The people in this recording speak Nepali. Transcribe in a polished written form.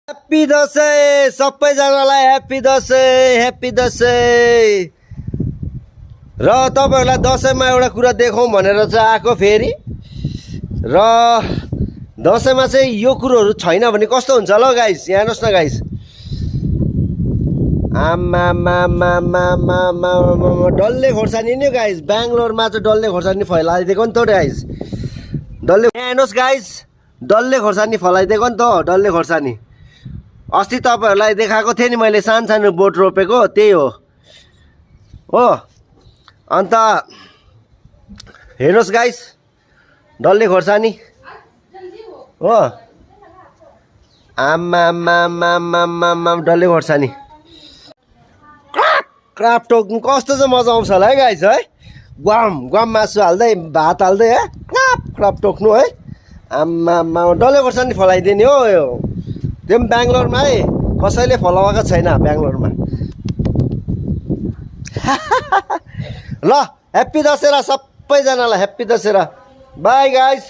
ह्याप्पी दसैँ सबैजनालाई ह्याप्पी दसैँ र तपाईहरुलाई दसैँमा एउटा कुरा देखाउँ भनेर चाहिँ आएको फेरि र दसैँमा चाहिँ यो कुरोहरु छैन भने कस्तो हुन्छ ल गाइस यहाँ हेर्नुस् न गाइस आमा डल्ले खोर्सानी नि गाइस बेंगलोरमा चाहिँ डल्ले खोर्सानी फैलाइदिएको नि त गाइस डल्ले यहाँ हेर्नुस् गाइस डल्ले खोर्सानी फलाइदिएको नि त डल्ले खोर्सानी अस्ति तपाईहरुलाई देखाएको थिए नि मैले सानो बोट रोपेको त्यही हो अन्त हेर्नुस् गाइस डल्ले खोर्सानी हो आमा डल्ले खोर्सानी क्राप टोक्नु कस्तो चाहिँ मजा आउँछ होला है गाइस है ग्वाम मासु हाल्दै भात हाल्दै है क्राप टोक्नु है आमा डल्ले खोर्सानी फलाइदिने हो यो त्यो पनि बेंगलोरमा है कसैले फलाएको छैन बेंगलोरमा ल ह्याप्पी दशहरा सबैजनालाई ह्याप्पी दशहरा बाई गाइस।